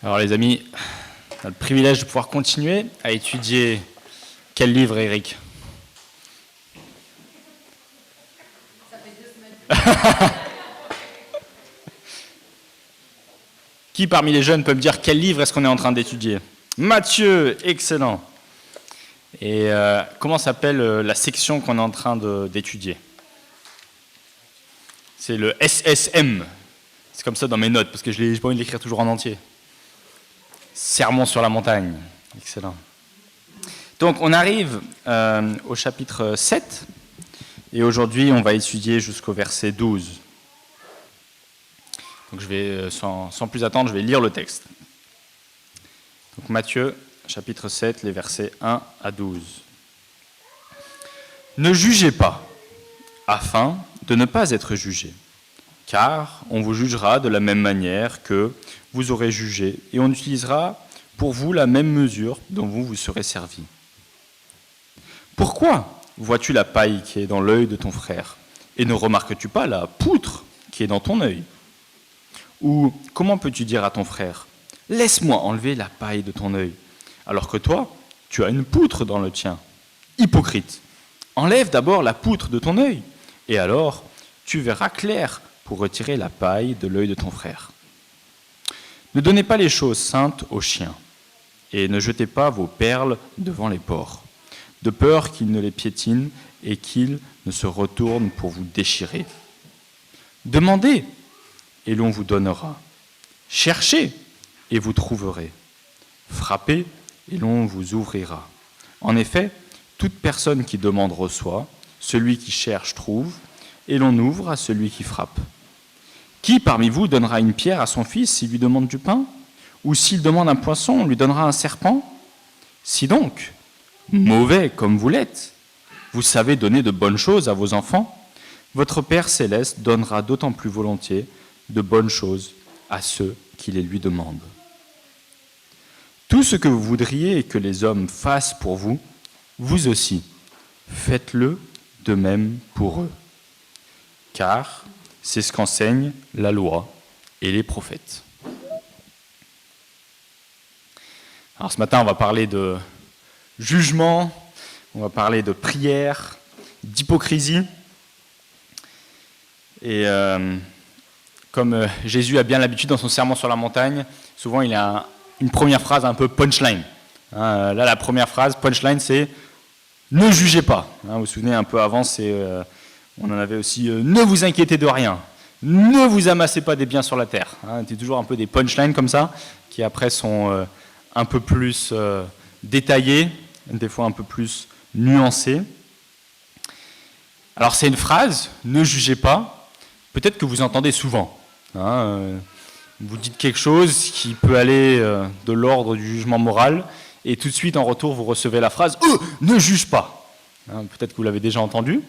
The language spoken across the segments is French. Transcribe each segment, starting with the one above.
Alors les amis, on a le privilège de pouvoir continuer à étudier quel livre, Eric? Ça fait 2 semaines. Qui parmi les jeunes peut me dire quel livre est-ce qu'on est en train d'étudier? Matthieu, excellent. Et comment s'appelle la section qu'on est en train d'étudier? C'est le SSM. C'est comme ça dans mes notes, parce que je n'ai pas envie de l'écrire toujours en entier. Sermon sur la montagne. Excellent. Donc on arrive au chapitre 7, et aujourd'hui on va étudier jusqu'au verset 12. Donc je vais, sans plus attendre, je vais lire le texte. Donc Matthieu, chapitre 7, les versets 1 à 12. Ne jugez pas, afin de ne pas être jugés, car on vous jugera de la même manière que vous aurez jugé, et on utilisera pour vous la même mesure dont vous serez servis. Pourquoi vois-tu la paille qui est dans l'œil de ton frère, et ne remarques-tu pas la poutre qui est dans ton œil? Ou comment peux-tu dire à ton frère, « Laisse-moi enlever la paille de ton œil », alors que toi, tu as une poutre dans le tien? Hypocrite, enlève d'abord la poutre de ton œil, et alors tu verras clair pour retirer la paille de l'œil de ton frère. Ne donnez pas les choses saintes aux chiens, et ne jetez pas vos perles devant les porcs, de peur qu'ils ne les piétinent et qu'ils ne se retournent pour vous déchirer. Demandez, et l'on vous donnera. Cherchez, et vous trouverez. Frappez, et l'on vous ouvrira. En effet, toute personne qui demande reçoit, celui qui cherche trouve, et l'on ouvre à celui qui frappe. Qui parmi vous donnera une pierre à son fils s'il lui demande du pain? Ou s'il demande un poisson, on lui donnera un serpent? Si donc, mauvais comme vous l'êtes, vous savez donner de bonnes choses à vos enfants, votre Père céleste donnera d'autant plus volontiers de bonnes choses à ceux qui les lui demandent. Tout ce que vous voudriez que les hommes fassent pour vous, vous aussi, faites-le de même pour eux. Car c'est ce qu'enseignent la loi et les prophètes. Alors ce matin, on va parler de jugement, on va parler de prière, d'hypocrisie. Et comme Jésus a bien l'habitude dans son sermon sur la montagne, souvent il a une première phrase un peu punchline. Là, la première phrase, punchline, c'est « ne jugez pas ». Vous vous souvenez, un peu avant, on en avait aussi « ne vous inquiétez de rien ». Ne vous amassez pas des biens sur la terre. C'est toujours un peu des punchlines comme ça, qui après sont un peu plus détaillées, des fois un peu plus nuancées. Alors c'est une phrase, ne jugez pas, peut-être que vous entendez souvent. Vous dites quelque chose qui peut aller de l'ordre du jugement moral, et tout de suite en retour vous recevez la phrase « ne juge pas ». Peut-être que vous l'avez déjà entendu,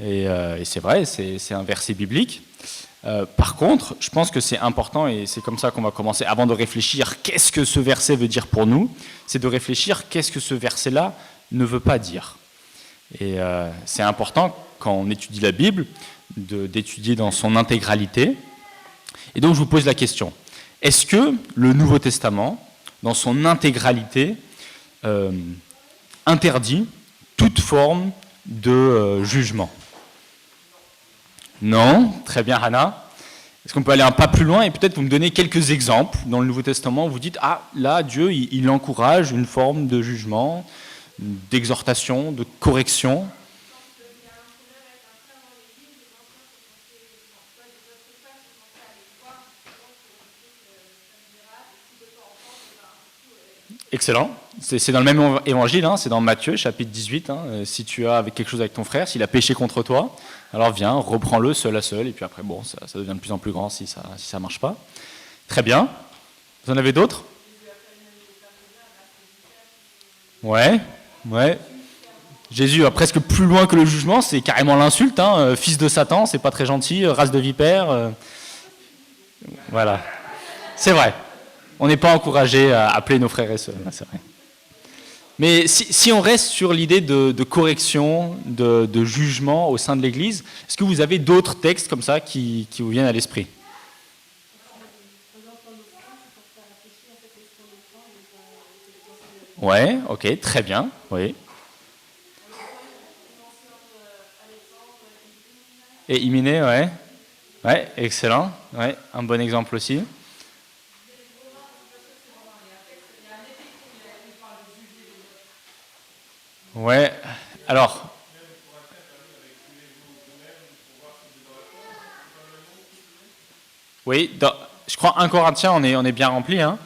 et c'est vrai, c'est un verset biblique. Par contre, je pense que c'est important, et c'est comme ça qu'on va commencer, avant de réfléchir qu'est-ce que ce verset veut dire pour nous, c'est de réfléchir qu'est-ce que ce verset-là ne veut pas dire. Et c'est important, quand on étudie la Bible, d'étudier dans son intégralité. Et donc je vous pose la question, est-ce que le Nouveau Testament, dans son intégralité, interdit toute forme de jugement? Non, très bien Hannah. Est-ce qu'on peut aller un pas plus loin et peut-être vous me donner quelques exemples dans le Nouveau Testament où vous dites « Ah, là, Dieu, il encourage une forme de jugement, d'exhortation, de correction ». Excellent. C'est dans le même évangile, c'est dans Matthieu, chapitre 18. Si tu as quelque chose avec ton frère, s'il a péché contre toi, alors viens, reprends-le seul à seul, et puis après, bon, ça devient de plus en plus grand si ça ne marche pas. Très bien. Vous en avez d'autres? Ouais. Jésus va presque plus loin que le jugement, c'est carrément l'insulte, fils de Satan, c'est pas très gentil, race de vipère. Voilà. C'est vrai. On n'est pas encouragé à appeler nos frères et sœurs, c'est vrai. Mais si on reste sur l'idée de correction, de jugement au sein de l'Église, est-ce que vous avez d'autres textes comme ça qui vous viennent à l'esprit? Ouais, ok, très bien, oui. Et Hyménée, ouais. Ouais, excellent. Ouais, un bon exemple aussi. Ouais, alors, oui, je crois 1 Corinthiens, on est bien rempli. Hein.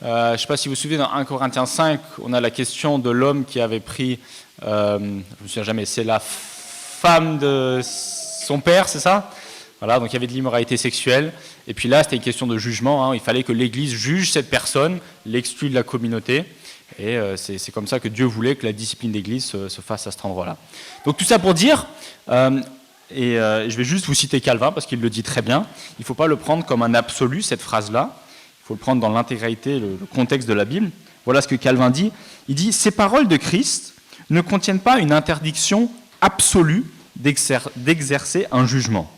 Je ne sais pas si vous vous souvenez, dans 1 Corinthiens 5, on a la question de l'homme qui avait pris, je ne me souviens jamais, c'est la femme de son père, c'est ça? Voilà, donc il y avait de l'immoralité sexuelle. Et puis là, c'était une question de jugement. Hein. Il fallait que l'Église juge cette personne, l'exclue de la communauté. Et c'est comme ça que Dieu voulait que la discipline d'Église se fasse à cet endroit-là. Donc tout ça pour dire, je vais juste vous citer Calvin, parce qu'il le dit très bien, il ne faut pas le prendre comme un absolu, cette phrase-là. Il faut le prendre dans l'intégralité, le contexte de la Bible. Voilà ce que Calvin dit. Il dit « Ces paroles de Christ ne contiennent pas une interdiction absolue d'exercer un jugement,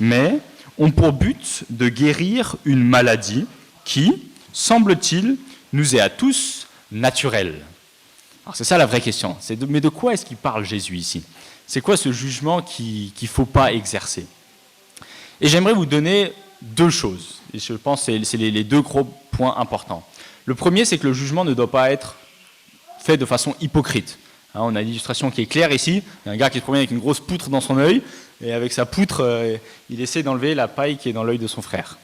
mais ont pour but de guérir une maladie qui, semble-t-il, nous est à tous naturelle. » Alors c'est ça la vraie question. Mais de quoi est-ce qu'il parle Jésus ici? C'est quoi ce jugement qu'il ne faut pas exercer? Et j'aimerais vous donner deux choses. Et je pense que c'est les deux gros points importants. Le premier, c'est que le jugement ne doit pas être fait de façon hypocrite. Hein, on a l'illustration qui est claire ici. Il y a un gars qui se promène avec une grosse poutre dans son œil, et avec sa poutre, il essaie d'enlever la paille qui est dans l'œil de son frère.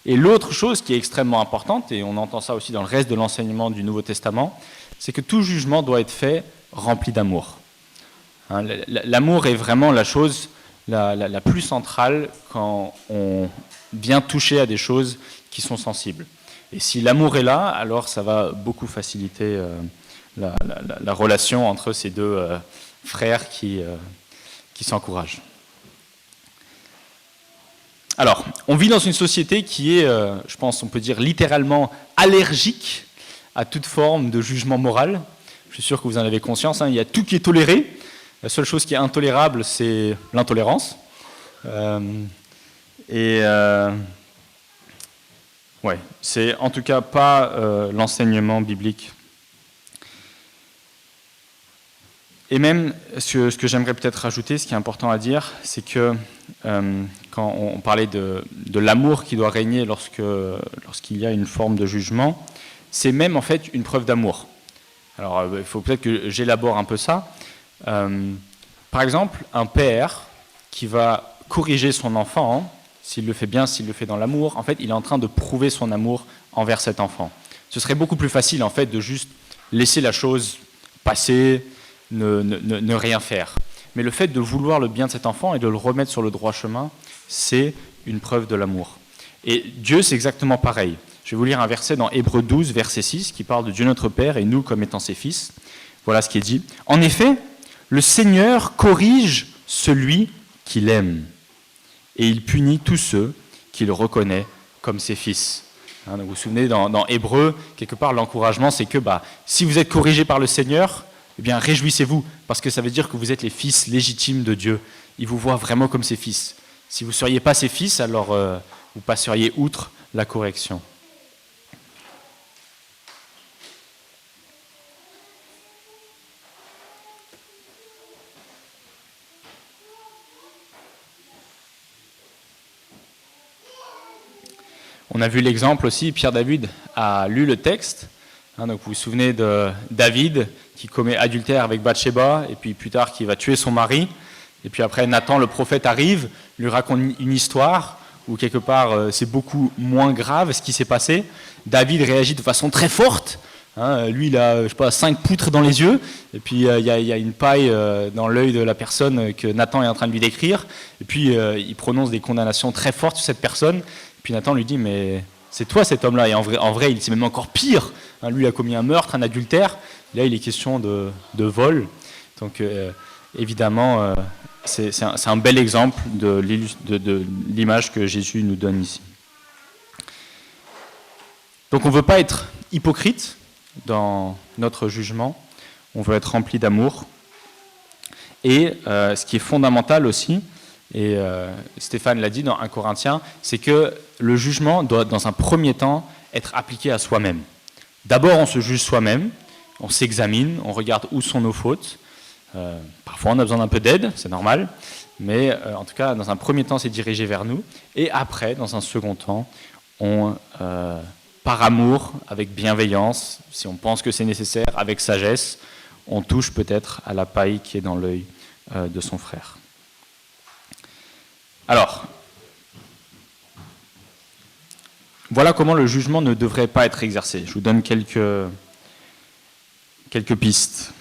Et l'autre chose qui est extrêmement importante, et on entend ça aussi dans le reste de l'enseignement du Nouveau Testament, c'est que tout jugement doit être fait rempli d'amour. Hein, l'amour est vraiment la chose la plus centrale quand on vient toucher à des choses qui sont sensibles. Et si l'amour est là, alors ça va beaucoup faciliter la relation entre ces deux frères qui s'encouragent. Alors, on vit dans une société qui est, je pense, on peut dire littéralement allergique à toute forme de jugement moral. Je suis sûr que vous en avez conscience. Hein, il y a tout qui est toléré. La seule chose qui est intolérable, c'est l'intolérance. Ouais, c'est en tout cas pas l'enseignement biblique. Et même, ce que j'aimerais peut-être rajouter, ce qui est important à dire, c'est que quand on parlait de l'amour qui doit régner lorsqu'il y a une forme de jugement, c'est même en fait une preuve d'amour. Alors, il faut peut-être que j'élabore un peu ça. Par exemple, un père qui va corriger son enfant, s'il le fait bien, s'il le fait dans l'amour, en fait, il est en train de prouver son amour envers cet enfant. Ce serait beaucoup plus facile, en fait, de juste laisser la chose passer, ne rien faire. Mais le fait de vouloir le bien de cet enfant et de le remettre sur le droit chemin, c'est une preuve de l'amour. Et Dieu, c'est exactement pareil. Je vais vous lire un verset dans Hébreux 12, verset 6, qui parle de Dieu notre Père et nous comme étant ses fils. Voilà ce qui est dit. « En effet, le Seigneur corrige celui qu'il aime, et il punit tous ceux qu'il reconnaît comme ses fils. » Hein, donc vous vous souvenez, dans Hébreux, quelque part, l'encouragement, c'est que si vous êtes corrigé par le Seigneur, eh bien, réjouissez-vous, parce que ça veut dire que vous êtes les fils légitimes de Dieu. Il vous voit vraiment comme ses fils. Si vous ne seriez pas ses fils, alors vous passeriez outre la correction. On a vu l'exemple aussi, Pierre David a lu le texte. Hein, donc vous vous souvenez de David qui commet adultère avec Bathsheba, et puis plus tard qui va tuer son mari. Et puis après, Nathan, le prophète, arrive, lui raconte une histoire où quelque part c'est beaucoup moins grave ce qui s'est passé. David réagit de façon très forte. Hein, lui, il a, 5 poutres dans les yeux, et puis il y a une paille dans l'œil de la personne que Nathan est en train de lui décrire. Et puis il prononce des condamnations très fortes sur cette personne. Puis Nathan lui dit, mais c'est toi cet homme-là. Et en vrai c'est même encore pire. Hein, lui, il a commis un meurtre, un adultère. Là, il est question de vol. Donc, évidemment, c'est un bel exemple de l'image que Jésus nous donne ici. Donc, on ne veut pas être hypocrite dans notre jugement. On veut être rempli d'amour. Et ce qui est fondamental aussi, et Stéphane l'a dit dans 1 Corinthiens, c'est que le jugement doit, dans un premier temps, être appliqué à soi-même. D'abord, on se juge soi-même, on s'examine, on regarde où sont nos fautes. Parfois on a besoin d'un peu d'aide, c'est normal, mais en tout cas dans un premier temps c'est dirigé vers nous, et après dans un second temps on, par amour, avec bienveillance, si on pense que c'est nécessaire, avec sagesse, on touche peut-être à la paille qui est dans l'œil de son frère. Alors, voilà comment le jugement ne devrait pas être exercé. Je vous donne quelques pistes.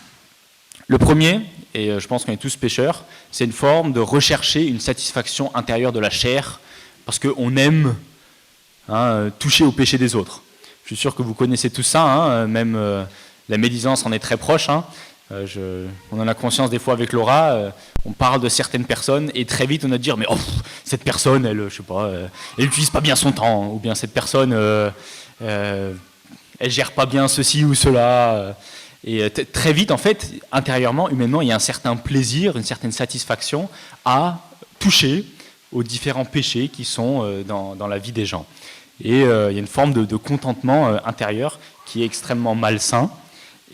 Le premier, et je pense qu'on est tous pécheurs, c'est une forme de rechercher une satisfaction intérieure de la chair, parce qu'on aime toucher au péché des autres. Je suis sûr que vous connaissez tout ça, même la médisance en est très proche. On en a conscience des fois avec Laura, on parle de certaines personnes et très vite on a dire mais cette personne, elle utilise pas bien son temps, ou bien cette personne, elle gère pas bien ceci ou cela. Et très vite, en fait, intérieurement, humainement, il y a un certain plaisir, une certaine satisfaction à toucher aux différents péchés qui sont dans la vie des gens. Et il y a une forme de contentement intérieur qui est extrêmement malsain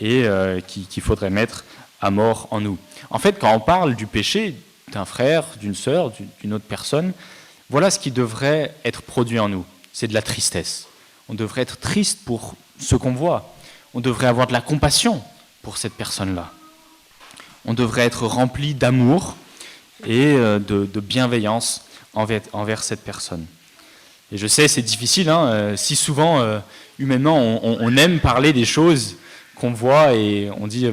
et qu'il faudrait mettre à mort en nous. En fait, quand on parle du péché d'un frère, d'une sœur, d'une autre personne, voilà ce qui devrait être produit en nous. C'est de la tristesse. On devrait être triste pour ce qu'on voit. On devrait avoir de la compassion pour cette personne-là. On devrait être rempli d'amour et de bienveillance envers cette personne. Et je sais, c'est difficile, si souvent, humainement, on aime parler des choses qu'on voit et on dit,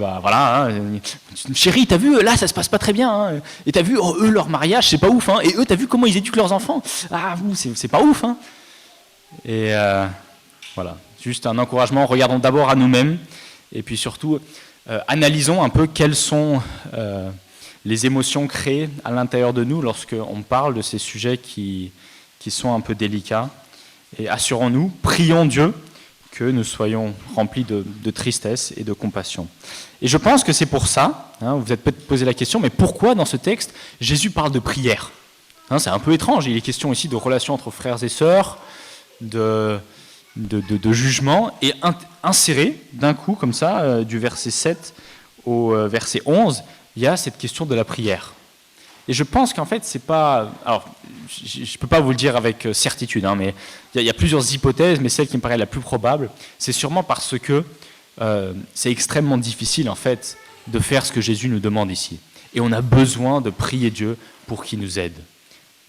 chérie, t'as vu, là, ça se passe pas très bien, et t'as vu, eux, leur mariage, c'est pas ouf, et eux, t'as vu comment ils éduquent leurs enfants, c'est pas ouf, Et voilà, juste un encouragement, regardons d'abord à nous-mêmes, et puis surtout, analysons un peu quelles sont les émotions créées à l'intérieur de nous lorsqu'on parle de ces sujets qui sont un peu délicats, et assurons-nous, prions Dieu, que nous soyons remplis de tristesse et de compassion. Et je pense que c'est pour ça, vous vous êtes peut-être posé la question, mais pourquoi dans ce texte, Jésus parle de prière ? C'est un peu étrange, il est question ici de relations entre frères et sœurs, de jugement, et inséré d'un coup, comme ça, du verset 7 au verset 11, il y a cette question de la prière. Et je pense qu'en fait, c'est pas... Alors, je ne peux pas vous le dire avec certitude, mais il y a plusieurs hypothèses, mais celle qui me paraît la plus probable, c'est sûrement parce que c'est extrêmement difficile, en fait, de faire ce que Jésus nous demande ici. Et on a besoin de prier Dieu pour qu'il nous aide.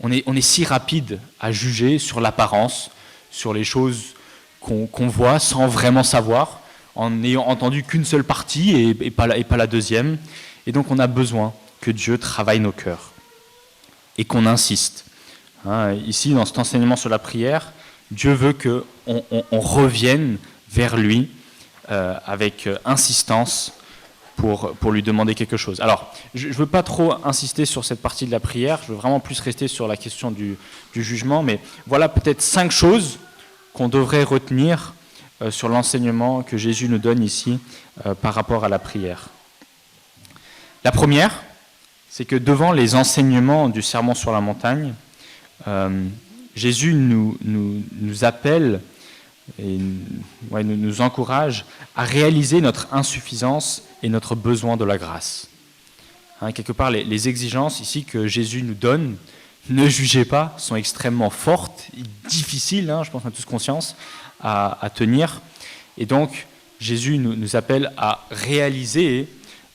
On est si rapide à juger sur l'apparence, sur les choses qu'on voit sans vraiment savoir, en n'ayant entendu qu'une seule partie et pas la deuxième. Et donc, on a besoin que Dieu travaille nos cœurs et qu'on insiste. Ici, dans cet enseignement sur la prière, Dieu veut qu'on revienne vers lui avec insistance pour lui demander quelque chose. Alors, je ne veux pas trop insister sur cette partie de la prière, je veux vraiment plus rester sur la question du jugement, mais voilà peut-être 5 choses qu'on devrait retenir sur l'enseignement que Jésus nous donne ici par rapport à la prière. La première, c'est que devant les enseignements du Sermon sur la montagne, Jésus nous appelle et nous encourage à réaliser notre insuffisance et notre besoin de la grâce. Quelque part, les exigences ici que Jésus nous donne, ne jugez pas, sont extrêmement fortes, difficiles, je pense qu'on a tous conscience, à tenir. Et donc, Jésus nous appelle à réaliser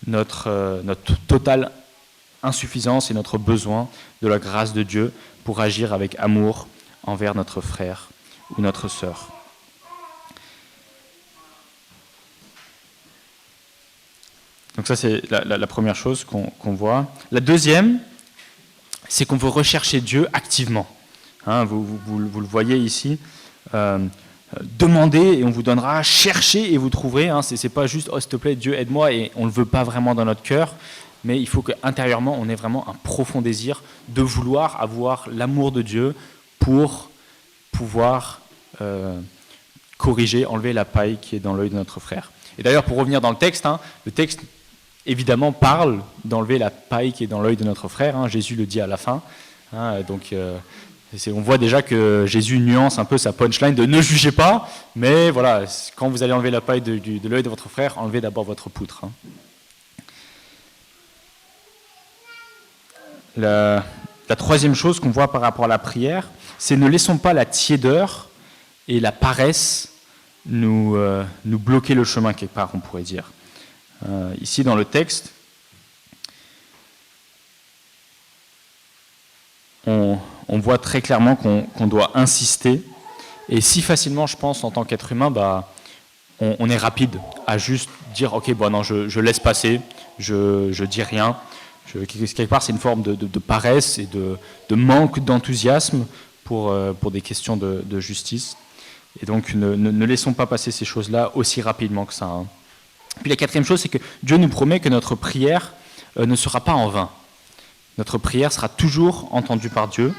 notre totale insuffisance et notre besoin de la grâce de Dieu pour agir avec amour envers notre frère ou notre sœur. Donc ça, c'est la première chose qu'on voit. La deuxième, c'est qu'on veut rechercher Dieu activement. Vous le voyez ici. Demandez et on vous donnera, cherchez et vous trouverez. C'est pas juste « oh s'il te plaît, Dieu aide-moi » et on ne le veut pas vraiment dans notre cœur. Mais il faut qu'intérieurement, on ait vraiment un profond désir de vouloir avoir l'amour de Dieu pour pouvoir corriger, enlever la paille qui est dans l'œil de notre frère. Et d'ailleurs, pour revenir dans le texte évidemment parle d'enlever la paille qui est dans l'œil de notre frère. Jésus le dit à la fin. Donc On voit déjà que Jésus nuance un peu sa punchline de ne jugez pas, mais voilà, quand vous allez enlever la paille de l'œil de votre frère, enlevez d'abord votre poutre. La troisième chose qu'on voit par rapport à la prière, c'est ne laissons pas la tiédeur et la paresse nous bloquer le chemin quelque part, on pourrait dire. Ici dans le texte, on voit très clairement qu'on doit insister. Et si facilement, je pense, en tant qu'être humain, on est rapide à juste dire « Ok, bon, non, je laisse passer, je dis rien ». Quelque part, c'est une forme de paresse et de manque d'enthousiasme pour des questions de justice. Et donc, ne laissons pas passer ces choses-là aussi rapidement que ça. Hein. Puis la quatrième chose, c'est que Dieu nous promet que notre prière ne sera pas en vain. Notre prière sera toujours entendue par Dieu.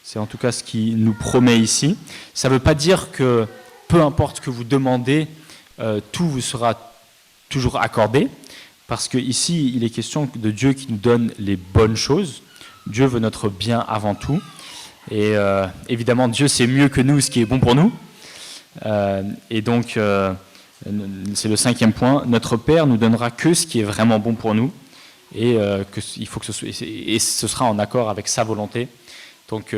C'est en tout cas ce qu'il nous promet ici. Ça ne veut pas dire que peu importe ce que vous demandez, tout vous sera toujours accordé, parce qu'ici, il est question de Dieu qui nous donne les bonnes choses. Dieu veut notre bien avant tout. Et évidemment, Dieu sait mieux que nous ce qui est bon pour nous. Et donc, c'est le cinquième point. Notre Père nous donnera que ce qui est vraiment bon pour nous. Et ce sera en accord avec sa volonté. Donc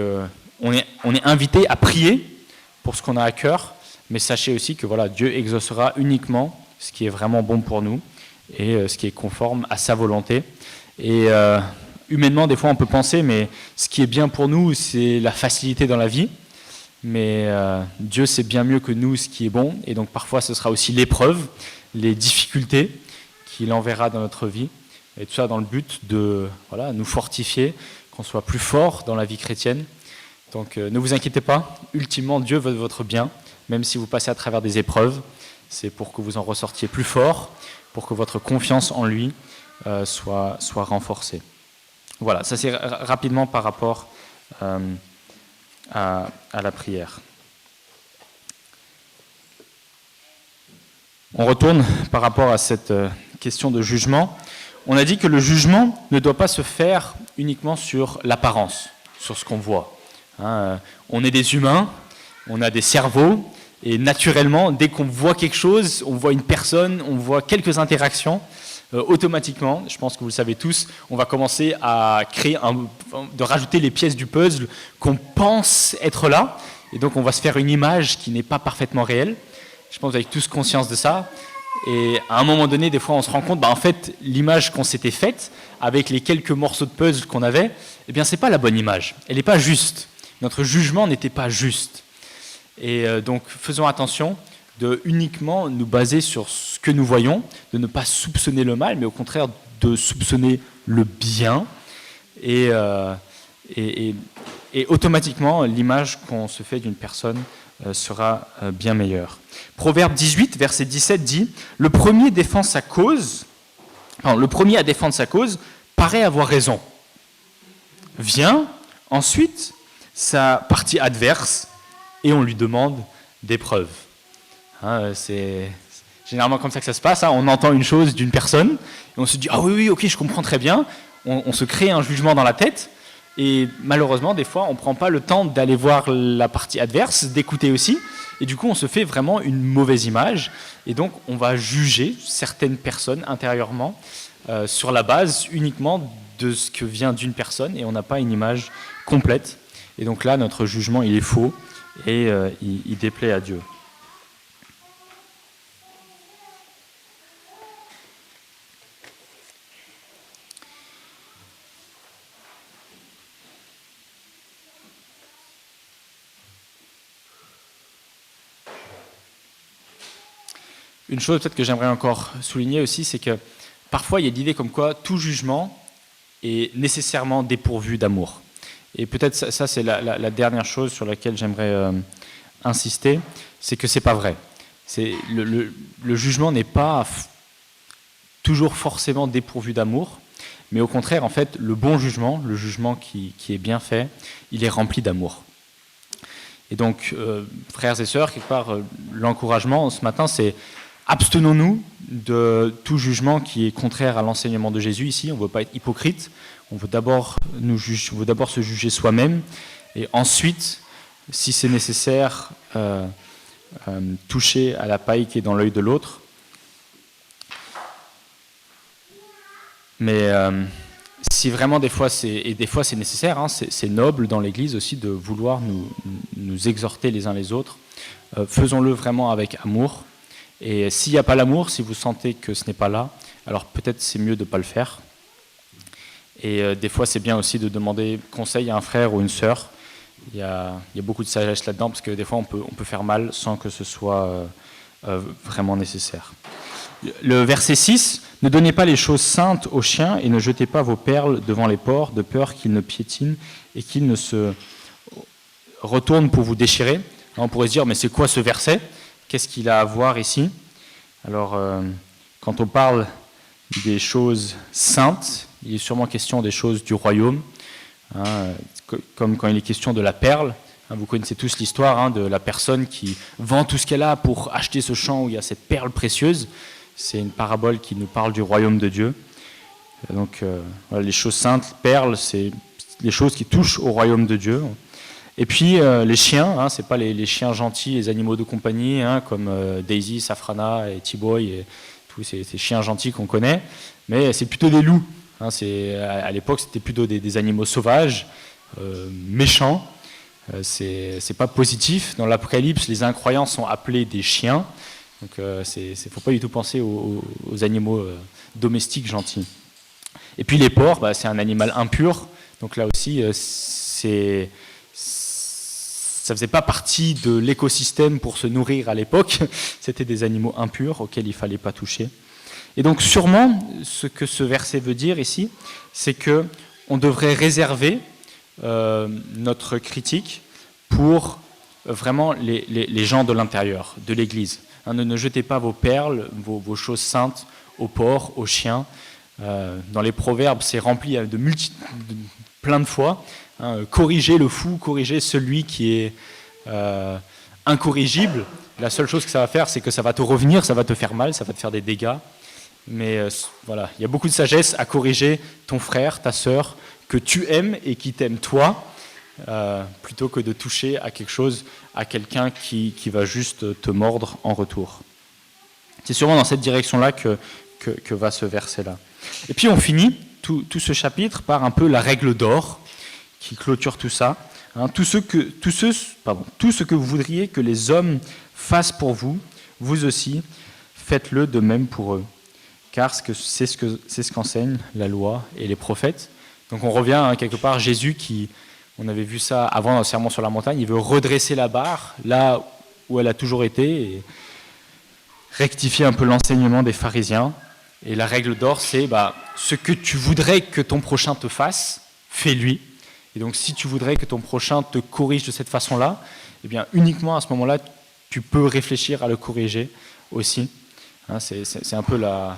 on est invité à prier pour ce qu'on a à cœur, mais sachez aussi que voilà, Dieu exaucera uniquement ce qui est vraiment bon pour nous et ce qui est conforme à sa volonté. Et humainement, des fois on peut penser, mais ce qui est bien pour nous, c'est la facilité dans la vie, mais Dieu sait bien mieux que nous ce qui est bon, et donc parfois ce sera aussi l'épreuve, les difficultés qu'il enverra dans notre vie. Et tout ça dans le but de nous fortifier, qu'on soit plus fort dans la vie chrétienne. Donc ne vous inquiétez pas, ultimement Dieu veut votre bien, même si vous passez à travers des épreuves, c'est pour que vous en ressortiez plus fort, pour que votre confiance en lui soit renforcée. Voilà, ça c'est rapidement par rapport à la prière. On retourne par rapport à cette question de jugement. On a dit que le jugement ne doit pas se faire uniquement sur l'apparence, sur ce qu'on voit. On est des humains, on a des cerveaux, et naturellement, dès qu'on voit quelque chose, on voit une personne, on voit quelques interactions, automatiquement, je pense que vous le savez tous, on va commencer à de rajouter les pièces du puzzle qu'on pense être là, et donc on va se faire une image qui n'est pas parfaitement réelle. Je pense que vous avez tous conscience de ça. Et à un moment donné, des fois, on se rend compte, en fait, l'image qu'on s'était faite, avec les quelques morceaux de puzzle qu'on avait, eh bien, c'est pas la bonne image. Elle n'est pas juste. Notre jugement n'était pas juste. Et donc, faisons attention de uniquement nous baser sur ce que nous voyons, de ne pas soupçonner le mal, mais au contraire de soupçonner le bien. Et automatiquement, l'image qu'on se fait d'une personne sera bien meilleure. Proverbe 18, verset 17 dit « Le premier à défendre sa cause paraît avoir raison. Vient ensuite sa partie adverse et on lui demande des preuves. » C'est généralement comme ça que ça se passe. On entend une chose d'une personne et on se dit « Ah oui, ok, je comprends très bien. » On se crée un jugement dans la tête. Et malheureusement, des fois, on ne prend pas le temps d'aller voir la partie adverse, d'écouter aussi. Et du coup, on se fait vraiment une mauvaise image. Et donc, on va juger certaines personnes intérieurement sur la base uniquement de ce que vient d'une personne. Et on n'a pas une image complète. Et donc là, notre jugement, il est faux et il déplaît à Dieu. Une chose peut-être que j'aimerais encore souligner aussi, c'est que parfois il y a l'idée comme quoi tout jugement est nécessairement dépourvu d'amour. Et peut-être ça c'est la dernière chose sur laquelle j'aimerais insister, c'est que c'est pas vrai. Le jugement n'est pas toujours forcément dépourvu d'amour, mais au contraire, en fait, le bon jugement, le jugement qui est bien fait, il est rempli d'amour. Et donc, frères et sœurs, quelque part, l'encouragement ce matin, c'est abstenons-nous de tout jugement qui est contraire à l'enseignement de Jésus ici. On ne veut pas être hypocrite. On veut d'abord se juger soi-même Et ensuite, si c'est nécessaire, toucher à la paille qui est dans l'œil de l'autre. Mais si vraiment des fois c'est nécessaire, hein, c'est noble dans l'Église aussi de vouloir nous exhorter les uns les autres. Faisons-le vraiment avec amour. Et s'il n'y a pas l'amour, si vous sentez que ce n'est pas là, alors peut-être c'est mieux de ne pas le faire. Et des fois c'est bien aussi de demander conseil à un frère ou une sœur. Il y a beaucoup de sagesse là-dedans, parce que des fois on peut faire mal sans que ce soit vraiment nécessaire. Le verset 6, « Ne donnez pas les choses saintes aux chiens et ne jetez pas vos perles devant les porcs, de peur qu'ils ne piétinent et qu'ils ne se retournent pour vous déchirer. » On pourrait se dire, mais c'est quoi ce verset? Qu'est-ce qu'il a à voir ici? Alors, quand on parle des choses saintes, il est sûrement question des choses du royaume, hein, comme quand il est question de la perle. Vous connaissez tous l'histoire de la personne qui vend tout ce qu'elle a pour acheter ce champ où il y a cette perle précieuse. C'est une parabole qui nous parle du royaume de Dieu. Donc, voilà, les choses saintes, perles, c'est les choses qui touchent au royaume de Dieu. Et puis, les chiens, ce n'est pas les chiens gentils, les animaux de compagnie, comme Daisy, Safrana et T-Boy et tous ces chiens gentils qu'on connaît, mais c'est plutôt des loups. À l'époque, c'était plutôt des animaux sauvages, méchants. C'est pas positif. Dans l'Apocalypse, les incroyants sont appelés des chiens. Donc, il ne faut pas du tout penser aux animaux domestiques gentils. Et puis les porcs, c'est un animal impur. Donc là aussi, ça ne faisait pas partie de l'écosystème pour se nourrir à l'époque. C'était des animaux impurs auxquels il ne fallait pas toucher. Et donc sûrement, ce que ce verset veut dire ici, c'est qu'on devrait réserver notre critique pour vraiment les gens de l'intérieur, de l'Église. Ne jetez pas vos perles, vos choses saintes aux porcs, aux chiens. Dans les proverbes, c'est rempli de plein de fois. Corriger le fou, corriger celui qui est incorrigible. La seule chose que ça va faire, c'est que ça va te revenir, ça va te faire mal, ça va te faire des dégâts. Mais voilà, il y a beaucoup de sagesse à corriger ton frère, ta sœur, que tu aimes et qui t'aime toi, plutôt que de toucher à quelque chose, à quelqu'un qui va juste te mordre en retour. C'est sûrement dans cette direction-là que va ce verset-là. Et puis on finit tout ce chapitre par un peu la règle d'or qui clôture tout ça. Tout ce que vous voudriez que les hommes fassent pour vous, vous aussi, faites-le de même pour eux. Car c'est ce qu'enseignent la loi et les prophètes. Donc on revient quelque part, Jésus on avait vu ça avant dans le Sermon sur la montagne, il veut redresser la barre là où elle a toujours été et rectifier un peu l'enseignement des pharisiens. Et la règle d'or, c'est ce que tu voudrais que ton prochain te fasse, fais-lui. Et donc si tu voudrais que ton prochain te corrige de cette façon-là, eh bien uniquement à ce moment-là, tu peux réfléchir à le corriger aussi. C'est un peu la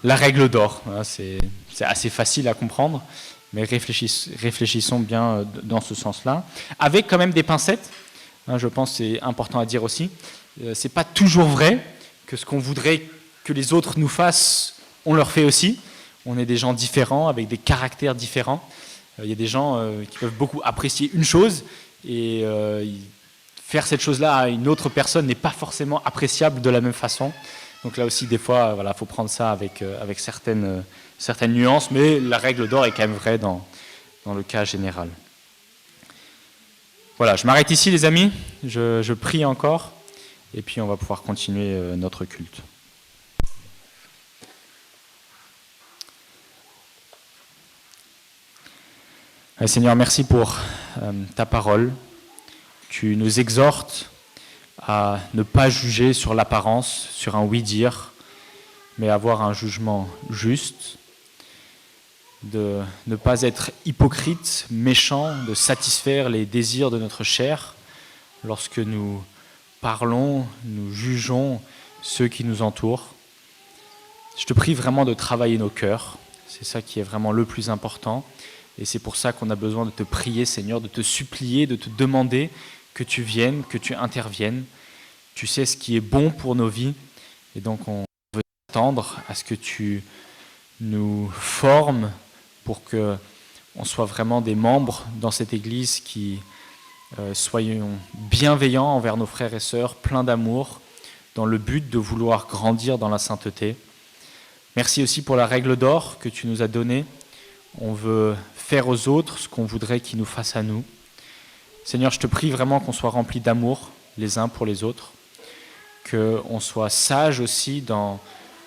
règle d'or. C'est assez facile à comprendre, mais réfléchissons bien dans ce sens-là. Avec quand même des pincettes, je pense que c'est important à dire aussi. C'est pas toujours vrai que ce qu'on voudrait que les autres nous fassent, on leur fait aussi. On est des gens différents, avec des caractères différents. Il y a des gens qui peuvent beaucoup apprécier une chose et faire cette chose-là à une autre personne n'est pas forcément appréciable de la même façon. Donc là aussi, des fois, il faut prendre ça avec certaines nuances, mais la règle d'or est quand même vraie dans le cas général. Voilà, je m'arrête ici, les amis. Je prie encore, et puis on va pouvoir continuer notre culte. Seigneur, merci pour ta parole. Tu nous exhortes à ne pas juger sur l'apparence, sur un oui-dire, mais avoir un jugement juste, de ne pas être hypocrite, méchant, de satisfaire les désirs de notre chair lorsque nous parlons, nous jugeons ceux qui nous entourent. Je te prie vraiment de travailler nos cœurs, c'est ça qui est vraiment le plus important, et c'est pour ça qu'on a besoin de te prier, Seigneur, de te supplier, de te demander que tu viennes, que tu interviennes. Tu sais ce qui est bon pour nos vies, et donc on veut attendre à ce que tu nous formes pour qu'on soit vraiment des membres dans cette Église qui soyons bienveillants envers nos frères et sœurs, pleins d'amour, dans le but de vouloir grandir dans la sainteté. Merci aussi pour la règle d'or que tu nous as donnée. On veut faire aux autres ce qu'on voudrait qu'ils nous fassent à nous. Seigneur, je te prie vraiment qu'on soit remplis d'amour les uns pour les autres, qu'on soit sages aussi dans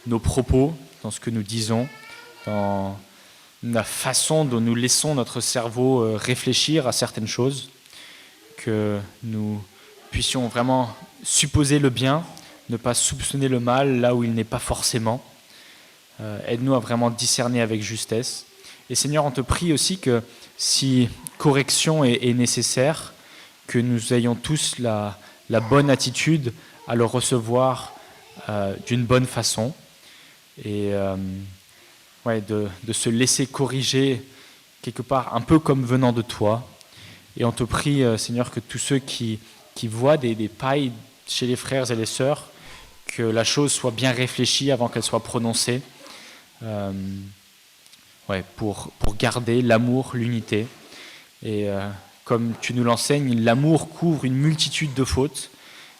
nos propos, dans ce que nous disons, dans la façon dont nous laissons notre cerveau réfléchir à certaines choses, que nous puissions vraiment supposer le bien, ne pas soupçonner le mal là où il n'est pas forcément. Aide-nous à vraiment discerner avec justesse. Et Seigneur, on te prie aussi que si correction est nécessaire, que nous ayons tous la bonne attitude à le recevoir d'une bonne façon et de se laisser corriger quelque part un peu comme venant de toi. Et on te prie, Seigneur, que tous ceux qui voient des pailles chez les frères et les sœurs, que la chose soit bien réfléchie avant qu'elle soit prononcée, pour garder l'amour, l'unité. Et comme tu nous l'enseignes, l'amour couvre une multitude de fautes.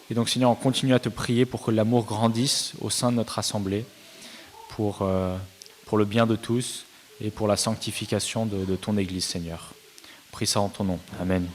Et donc, Seigneur, on continue à te prier pour que l'amour grandisse au sein de notre assemblée, pour le bien de tous et pour la sanctification de ton Église, Seigneur. On prie ça en ton nom. Amen.